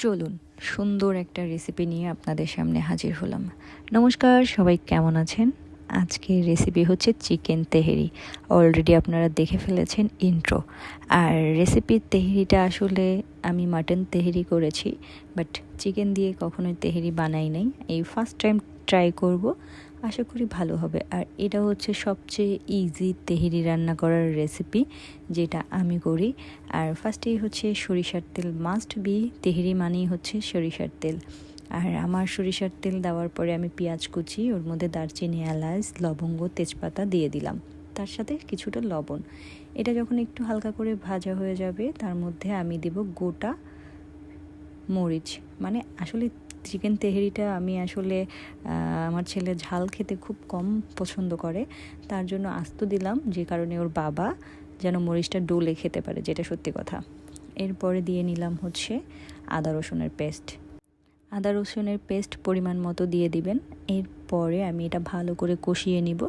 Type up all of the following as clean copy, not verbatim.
চলুন সুন্দর একটা রেসিপি নিয়ে আপনাদের সামনে হাজির হলাম। নমস্কার, সবাই কেমন আছেন? আজকের রেসিপি হচ্ছে চিকেন তেহেরি। অলরেডি আপনারা দেখে ফেলেছেন ইন্ট্রো। আর রেসিপির তেহেরিটা আসলে আমি মাটন তেহেরি করেছি, বাট চিকেন দিয়ে কখনোই তেহেরি বানাই নাই। এই ফার্স্ট টাইম ট্রাই করব, আশা করি ভালো হবে। আর এটা হচ্ছে সবচেয়ে ইজি তেহেরি রান্না করার রেসিপি যেটা আমি করি। আর ফার্স্টেই হচ্ছে সরিষার তেল মাস্ট বি, তেহেরি মানেই হচ্ছে সরিষার তেল। আর আমার সরিষার তেল দেওয়ার পরে আমি পেঁয়াজ কুচি, ওর মধ্যে দারচিনি, এলাচ, লবঙ্গ, তেজপাতা দিয়ে দিলাম, তার সাথে কিছুটা লবণ। এটা যখন একটু হালকা করে ভাজা হয়ে যাবে, তার মধ্যে আমি দেব গোটা মরিচ। মানে আসলে চিকেন তেহেরিটা আমি আসলে আমার ছেলে ঝাল খেতে খুব কম পছন্দ করে, তার জন্য আস্ত দিলাম, যে কারণে ওর বাবা যেন মরিচটা ডোলে খেতে পারে, যেটা সত্যি কথা। এরপরে দিয়ে নিলাম হচ্ছে আদা রসুনের পেস্ট। আদা রসুনের পেস্ট পরিমাণ মতো দিয়ে দিবেন। এরপরে আমি এটা ভালো করে কষিয়ে নিব।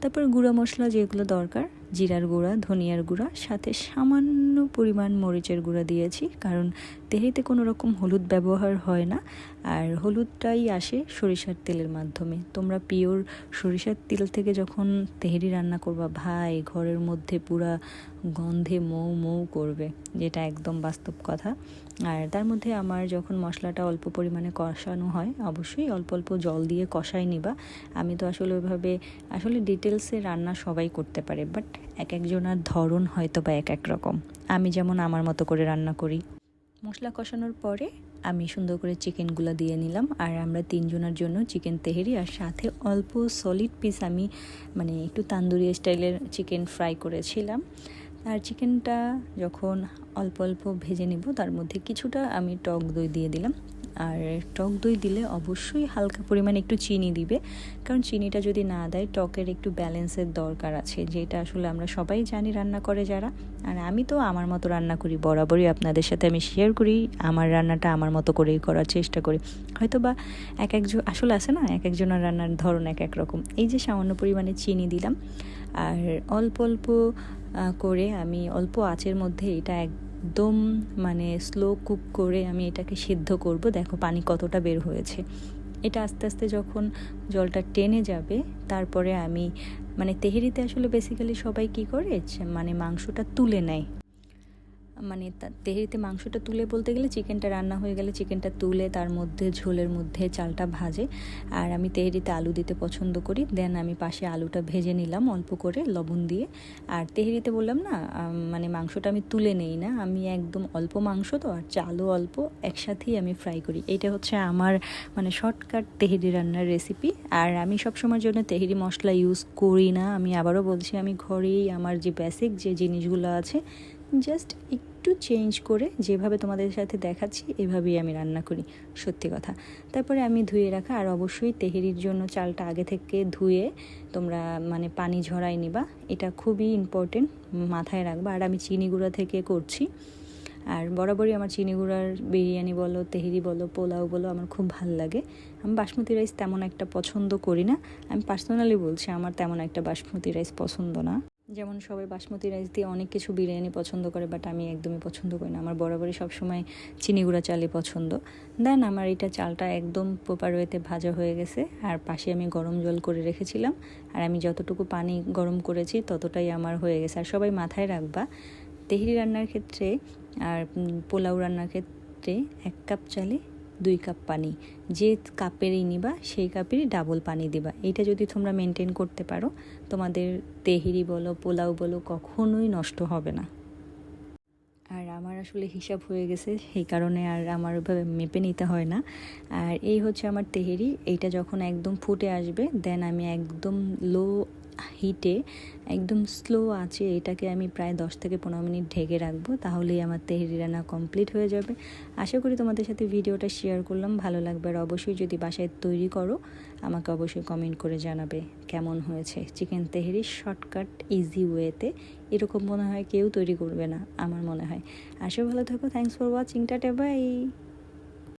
তারপর গুঁড়া মশলা যেগুলো দরকার, জিরার গুঁড়া, ধনিয়ার গুঁড়া, সাথে সামান্য পরিমাণ মরিচের গুঁড়া দিয়েছি, কারণ তেহেরিতে কোনো রকম হলুদ ব্যবহার হয় না। আর হলুদটাই আসে সরিষার তেলের মাধ্যমে। তোমরা পিওর সরিষার তেল থেকে যখন তেহেরি রান্না করবা, ভাই ঘরের মধ্যে পুরা গন্ধে মৌ মৌ করবে, যেটা একদম বাস্তব কথা। আর তার মধ্যে আমার যখন মশলাটা অল্প পরিমাণে কষানো হয়, অবশ্যই অল্প অল্প জল দিয়ে কষাই নিবা। আমি তো আসলে ওইভাবে ডিটেলসে রান্না সবাই করতে পারে, বাট এক একজনের ধরন হয়তো বা এক এক রকম। আমি যেমন আমার মতো করে রান্না করি। মশলা কষানোর পরে আমি সুন্দর করে চিকেনগুলো দিয়ে নিলাম। আর আমরা তিনজনের জন্য চিকেন তেহেরি, আর সাথে অল্প সলিড পিস আমি একটু তান্দুরি স্টাইলের চিকেন ফ্রাই করেছিলাম। আর চিকেনটা যখন অল্প অল্প ভেজে নিব, তার মধ্যে কিছুটা আমি টক দই দিয়ে দিলাম। আর টক দই দিলে অবশ্যই হালকা পরিমাণে একটু চিনি দিবে, কারণ চিনিটা যদি না দেয়, টকের একটু ব্যালেন্সের দরকার আছে, যেটা আসলে আমরা সবাই জানি রান্না করে যারা। আর আমি তো আমার মতো রান্না করি, বরাবরই আপনাদের সাথে আমি শেয়ার করি আমার রান্নাটা আমার মতো করেই করার চেষ্টা করি। হয়তো বা এক একজন আসলে আছে না, এক একজনের রান্নার ধরন এক এক রকম। এই যে সামান্য পরিমাণে চিনি দিলাম, আর অল্প অল্প করে আমি অল্প আঁচের মধ্যে এটা একদম স্লো কুক করে আমি এটাকে সিদ্ধ করব। দেখো পানি কতটা বের হয়েছে। এটা আস্তে আস্তে যখন জলটা টেনে যাবে, তারপরে আমি তেহেরিতে আসলে বেসিক্যালি সবাই কী করে, মাংসটা তুলে নেয়। তেহেরিতে মাংসটা তুলে বলতে গেলে, চিকেনটা রান্না হয়ে গেলে চিকেনটা তুলে তার মধ্যে ঝোলের মধ্যে চালটা ভাজে। আর আমি তেহেরিতে আলু দিতে পছন্দ করি। দেন আমি পাশে আলুটা ভেজে নিলাম অল্প করে লবণ দিয়ে। আর তেহেরিতে বললাম না, মাংসটা আমি তুলে নেই না, আমি একদম অল্প মাংস তো আর চালও অল্প, একসাথেই আমি ফ্রাই করি। এটা হচ্ছে আমার শর্টকাট তেহেরি রান্নার রেসিপি। আর আমি সবসময়ের জন্য তেহেরি মশলা ইউজ করি না। আমি আবারও বলছি, আমি ঘরেই আমার যে বেসিক যে জিনিসগুলো আছে, জাস্ট একটু চেঞ্জ করে যেভাবে তোমাদের সাথে দেখাচ্ছি এভাবেই আমি রান্না করি, সত্যি কথা। তারপরে আমি ধুয়ে রাখা, আর অবশ্যই তেহেরির জন্য চালটা আগে থেকে ধুয়ে তোমরা পানি ঝরাই নিবা, এটা খুবই ইম্পর্টেন্ট, মাথায় রাখবা। আর আমি চিনি গুঁড়া থেকে করছি। আর বরাবরই আমার চিনি গুঁড়ার বিরিয়ানি বলো, তেহেরি বলো, পোলাও বলো, আমার খুব ভাল লাগে। আমি বাসমতি রাইস তেমন একটা পছন্দ করি না। আমি পার্সোনালি বলছি, আমার তেমন একটা বাসমতি রাইস পছন্দ না। যেমন সবাই বাসমতি রাইস দিয়ে অনেক কিছু বিরিয়ানি পছন্দ করে, বাট আমি একদমই পছন্দ করি না। আমার বরাবরই সবসময় চিনি গুঁড়া চালই পছন্দ। দেন আমার এটা চালটা একদম প্রপার ওয়েতে ভাজা হয়ে গেছে। আর পাশে আমি গরম জল করে রেখেছিলাম, আর আমি যতটুকু পানি গরম করেছি ততটাই আমার হয়ে গেছে। আর সবাই মাথায় রাখবা, তেহেরি রান্নার ক্ষেত্রে আর পোলাও রান্নার ক্ষেত্রে 1 কাপ চালে 2 কাপ পানি, যে কাপেরই নিবা সেই কাপেরই ডাবল পানি দিবা। এইটা যদি তোমরা মেনটেন করতে পারো, তোমাদের তেহেরি বলো, পোলাও বলো, কখনোই নষ্ট হবে না। আর আমার আসলে হিসাব হয়ে গেছে, সেই কারণে আর আমার ওইভাবে মেপে নিতে হয় না। আর এই হচ্ছে আমার তেহেরি। এইটা যখন একদম ফুটে আসবে, দেন আমি একদম লো হিটে, একদম স্লো আছে, এটাকে আমি প্রায় 10 থেকে 15 মিনিট ঢেকে রাখবো, তাহলেই আমার তেহেরি রান্না কমপ্লিট হয়ে যাবে। আশা করি তোমাদের সাথে ভিডিওটা শেয়ার করলাম, ভালো লাগবে। আর অবশ্যই যদি বাসায় তৈরি করো, আমাকে অবশ্যই কমেন্ট করে জানাবে কেমন হয়েছে। চিকেন তেহেরি শর্টকাট ইজি ওয়েতে এরকম মনে হয় কেউ তৈরি করবে না, আমার মনে হয়। আসলে ভালো থাকো, thanks for watching, tata bye.